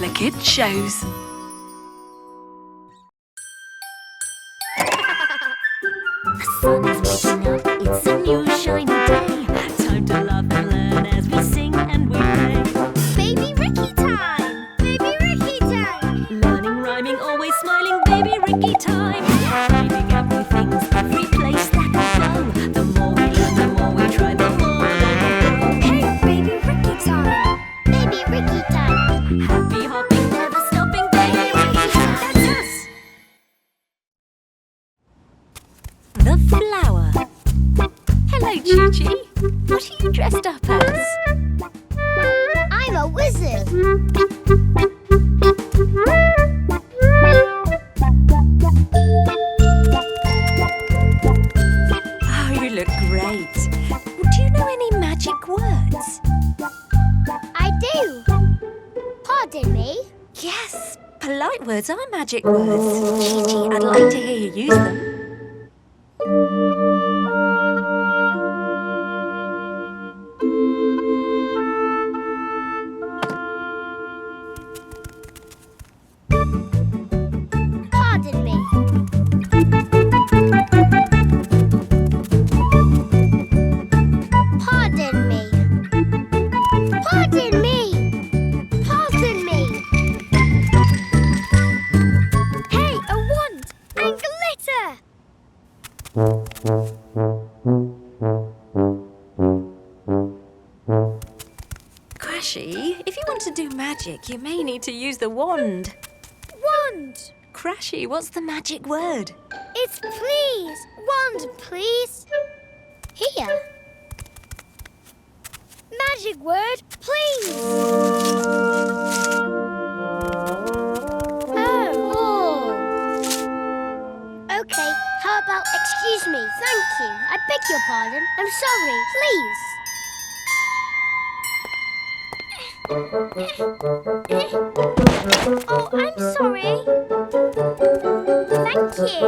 HooplaKidz Shows. The sun is waking up, it's a new shiny day. Time to laugh and learn as we sing and we play. Baby Riki time! Baby Riki time! Learning, rhyming, always smiling, Baby Riki time! Finding out new things, every place that we go. The more we learn, the more we try, the more we grow. Hey, Baby Riki time! Baby Riki time! Happy hopping, never stopping, Baby Riki time! That's us! The flower. Hello, Chi-Chi. What are you dressed up as? I'm a wizard. Oh, you look great. Do you know any magic words? I do. Pardon me? Yes, polite words are magic words. Chi-Chi, I'd like to hear you use them. Pardon me. Pardon me. Pardon me. Pardon me. Hey, a wand and glitter. Crashy, if you want to do magic, you may need to use the wand. Wand! Crashy, what's the magic word? It's please. Wand, please. Here. Magic word, please. Oh. Okay, how about excuse me? Thank you. I beg your pardon. I'm sorry. Please. Oh, I'm sorry. Thank you.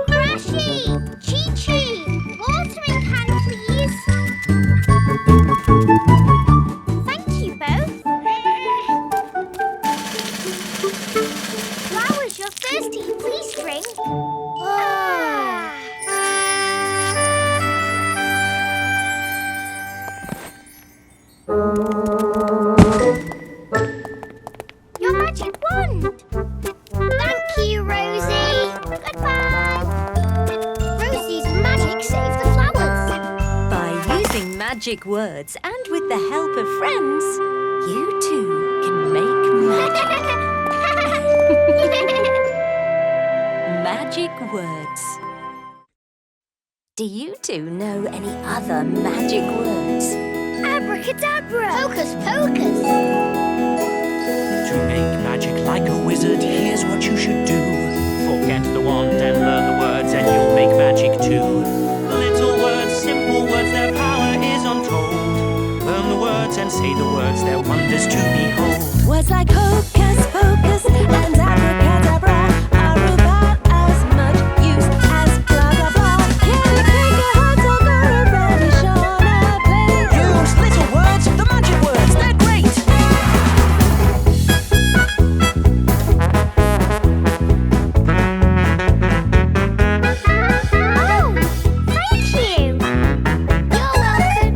Crashy! Chi-Chi! Watering can, please. Thank you both. Flowers, you're thirsty. Please drink. Your magic wand. Thank you, Rosie. Goodbye. Rosie's magic saved the flowers. By using magic words and with the help of friends, you too can make magic. Magic words. Do you two know any other magic words? Abracadabra! Hocus pocus! To make magic like a wizard, here's what you should do. Forget the wand and learn the words and you'll make magic too. Little words, simple words, their power is untold. Learn the words and say the words, their wonders to behold. Words like hocus pocus and abracadabra are about as much use as blah blah blah. Can you take a hot dog or a radish on a plate? Use little words, the magic words, they're great. Oh, thank you. You're welcome.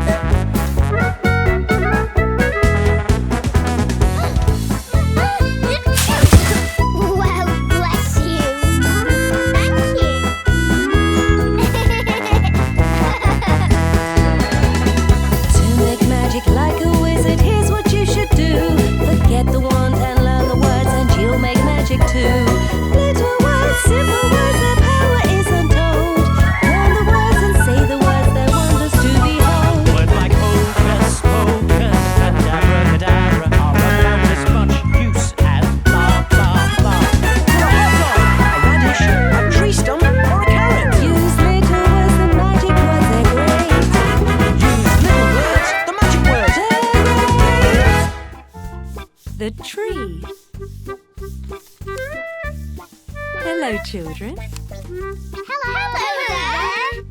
Hello, children. Hello there.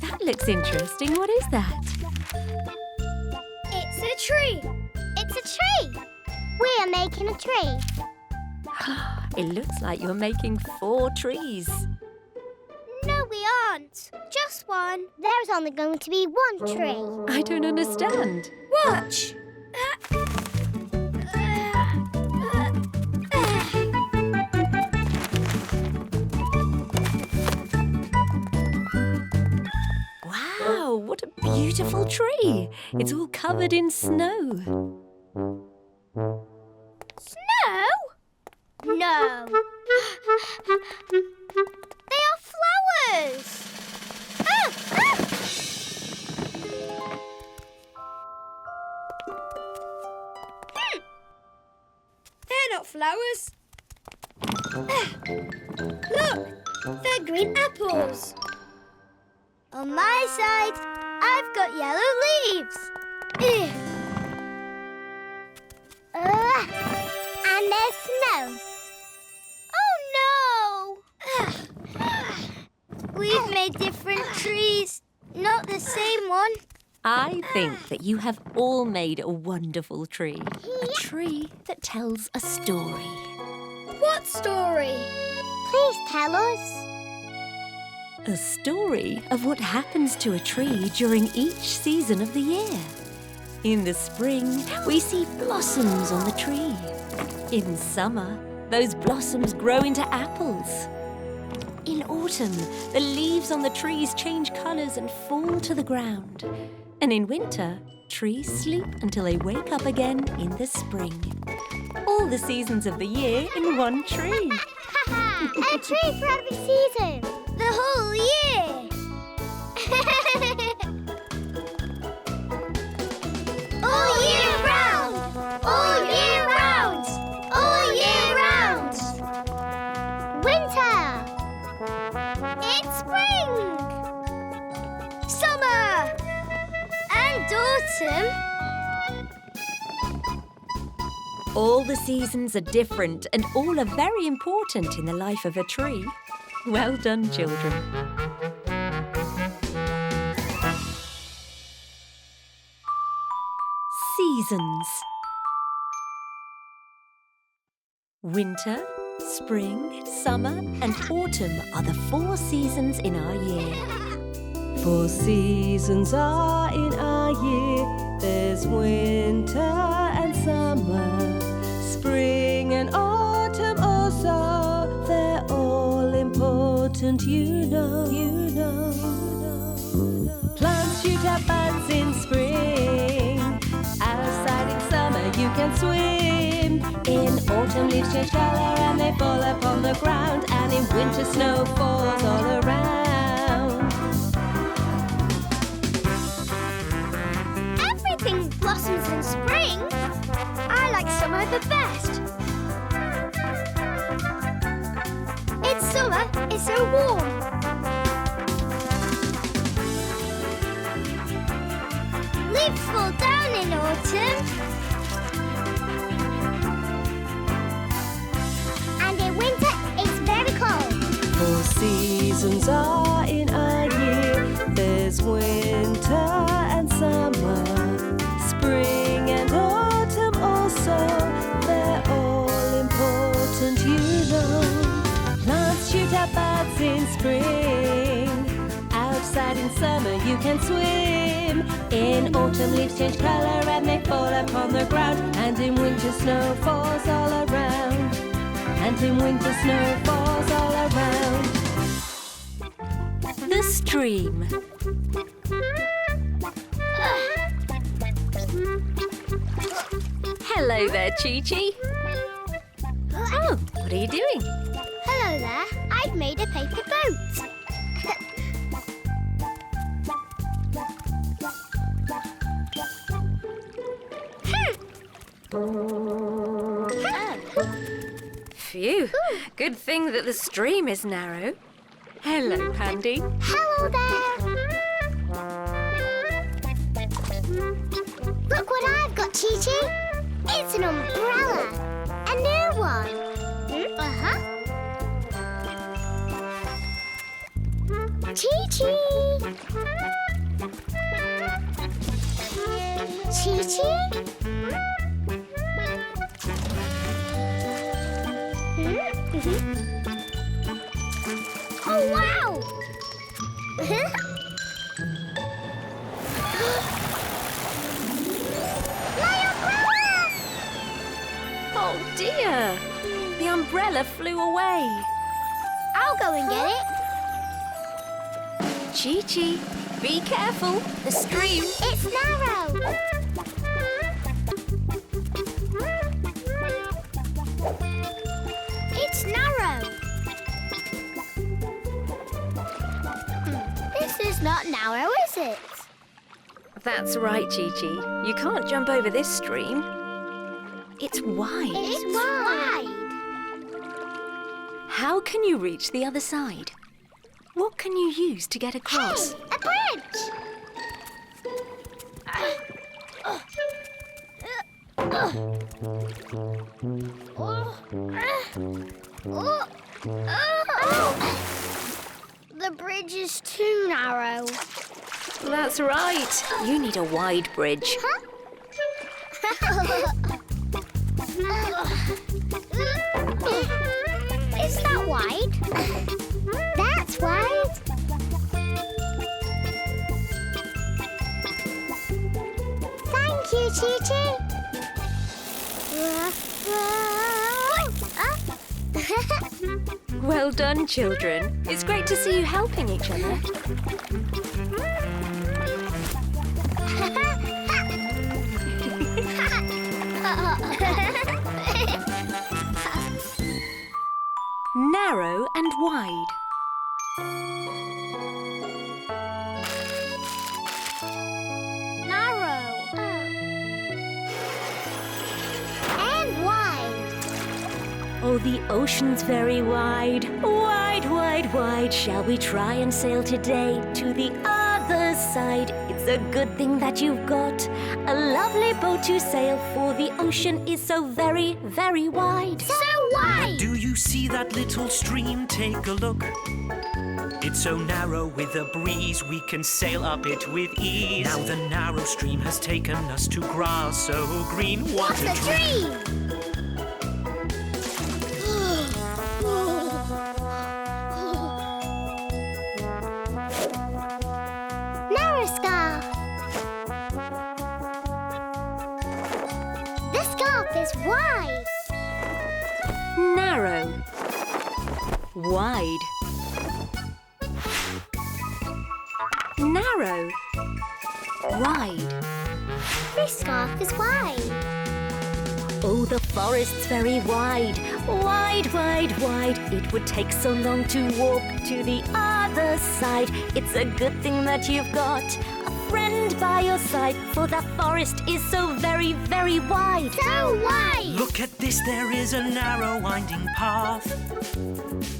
That looks interesting. What is that? It's a tree. It's a tree. We are making a tree. It looks like you're making 4 trees. No, we aren't. Just one. There's only going to be one tree. I don't understand. Watch. Wow, what a beautiful tree. It's all covered in snow. Snow? No. They are flowers. They're not flowers. Look, they're green apples. On my side, I've got yellow leaves. And there's snow. Oh no! We've made different trees, not the same one. I think that you have all made a wonderful tree. A tree that tells a story. What story? Please tell us. A story of what happens to a tree during each season of the year. In the spring, we see blossoms on the tree. In summer, those blossoms grow into apples. In autumn, the leaves on the trees change colours and fall to the ground. And in winter, trees sleep until they wake up again in the spring. All the seasons of the year in one tree. A tree for every season. The whole year. All year round. All year round. All year round. Winter. It's spring. Summer. And autumn. All the seasons are different and all are very important in the life of a tree. Well done, children. Seasons. Winter, spring, summer and autumn are the 4 seasons in our year. 4 seasons are in our year. There's winter and summer, spring and autumn also. They're all important, you know. Plants shoot up buds in spring. Outside in summer you can swim. In autumn leaves change colour and they fall upon the ground. And in winter snow falls all around. Everything blossoms in spring. I like summer the best. It's summer, it's so warm. Leaves fall down in autumn. And in winter, it's very cold. 4 seasons are in our year. There's winter and summer, spring and autumn also. They're all important, you know. Plants shoot up buds in spring. Outside in summer you can swim. In autumn leaves change colour and they fall upon the ground. And in winter snow falls all around. And in winter snow falls all around. The stream. Hello there, Chi-Chi. Oh, what are you doing? Hello there. I've made a paper boat. Phew, good thing that the stream is narrow. Hello, Pandy. Hello there. Look what I've got, Chi-Chi. It's an umbrella. A new one. Uh-huh. Oh, wow! My umbrella! Oh dear! The umbrella flew away. I'll go and get it. Chi-Chi, be careful. The stream. It's narrow. It's narrow. This is not narrow, is it? That's right, Chi-Chi. You can't jump over this stream. It's wide. It's wide. How can you reach the other side? What can you use to get across? Hey, a bridge. The bridge is too narrow. That's right. You need a wide bridge. Huh? Is that wide? That's wide. Thank you, Chi-Chi. Well done, children. It's great to see you helping each other. Narrow and wide. Narrow. And wide. Oh, the ocean's very wide. Wide, wide, wide. Shall we try and sail today to the other side? It's a good thing that you've got a lovely boat to sail, for the ocean is so very, very wide. So wide. Do you see that little stream? Take a look. It's so narrow with a breeze, we can sail up it with ease. Now the narrow stream has taken us to grass so green. What What a dream! Narrow scarf. The scarf is wide. Narrow. Wide. Narrow. Wide. This scarf is wide. Oh, the forest's very wide. Wide, wide, wide. It would take so long to walk to the other side. It's a good thing that you've got a friend by your side, for the forest is so very, very wide. So wide. Look at this, there is a narrow winding path.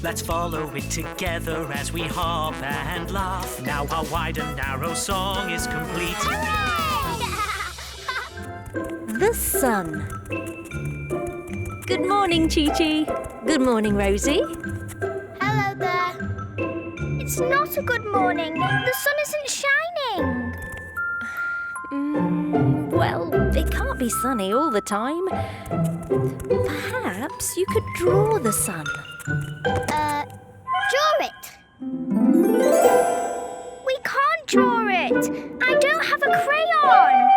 Let's follow it together as we hop and laugh. Now our wide and narrow song is complete. Hooray! The sun. Good morning, Chi-Chi. Good morning, Rosie. Hello there. It's not a good morning. The sun isn't shining. Well, it can't be sunny all the time. Perhaps you could draw the sun. Draw it. We can't draw it. I don't have a crayon.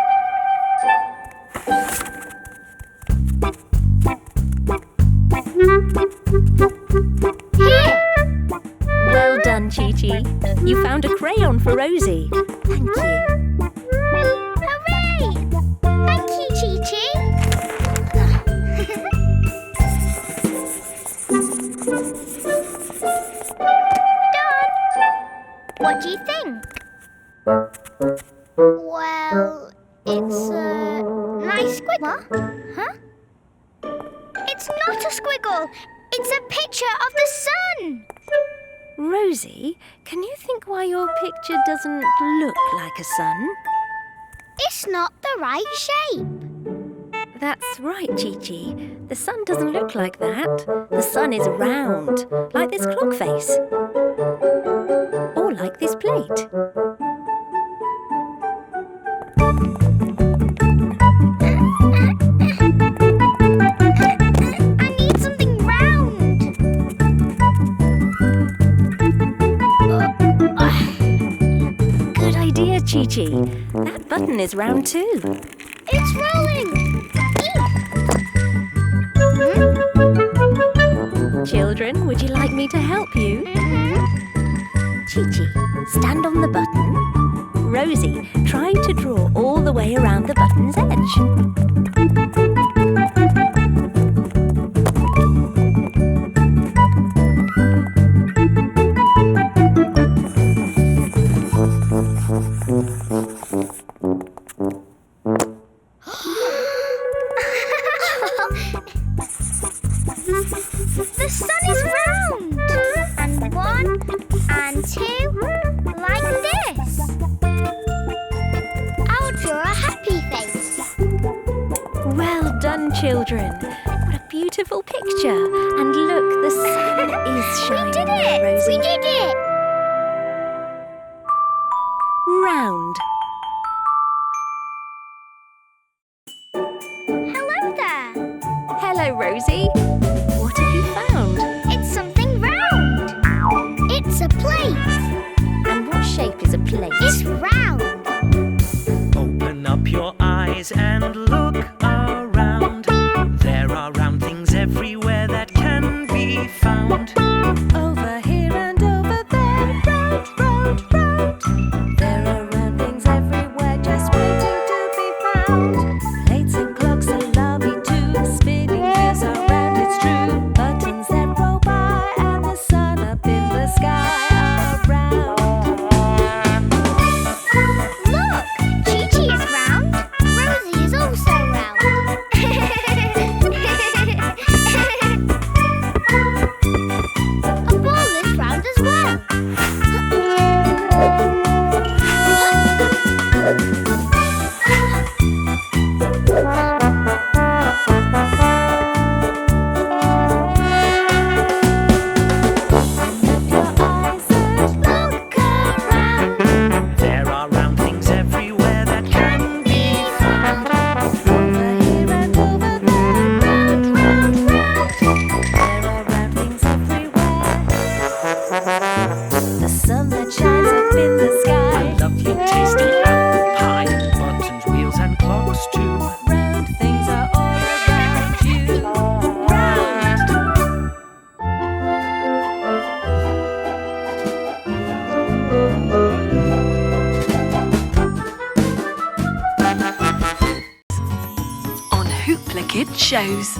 Here. Well done, Chi-Chi. You found a crayon for Rosie. Thank you. Hooray! Thank you, Chi-Chi. Done. What do you think? Well, it's a nice squiggle. Huh? It's not a squiggle. It's a picture of the sun. Rosie, can you think why your picture doesn't look like a sun? It's not the right shape. That's right, Chi-Chi. The sun doesn't look like that. The sun is round, like this clock face. Or like this plate. I need something round. Chi-Chi. That button is round too. It's rolling! Children, would you like me to help you? Chi-Chi, stand on the button. Rosie, try to draw all the way around the button's edge. The sun is round! And 1 and 2, like this. I'll draw a happy face. Well done, children. What a beautiful picture. And look, the sun is shining. We did there, it! Rosie. We did it! Round. Hello there! Hello, Rosie. What have you found? It's something round. It's a plate. And what shape is a plate? It's round. Open up your eyes and look around. There are round things everywhere that can be found. Over here and over there, round, round, round. There are round things everywhere just waiting to be found. Plates and clocks are lovely too. Spinning wheels are round, it's true. Buttons that roll by and the sun up in the sky are round. Look! Chi-Chi is round. Rosie is also round. A ball is round as well. Your eyes and Look around. There are round things everywhere that can be found. over here and over there, round, round, round. There are round things everywhere. The sun that shines up in the sky. Lovely tasty apple pie. Buttons, wheels and clocks too. Round things are all around you. Round. On HooplaKidz Shows.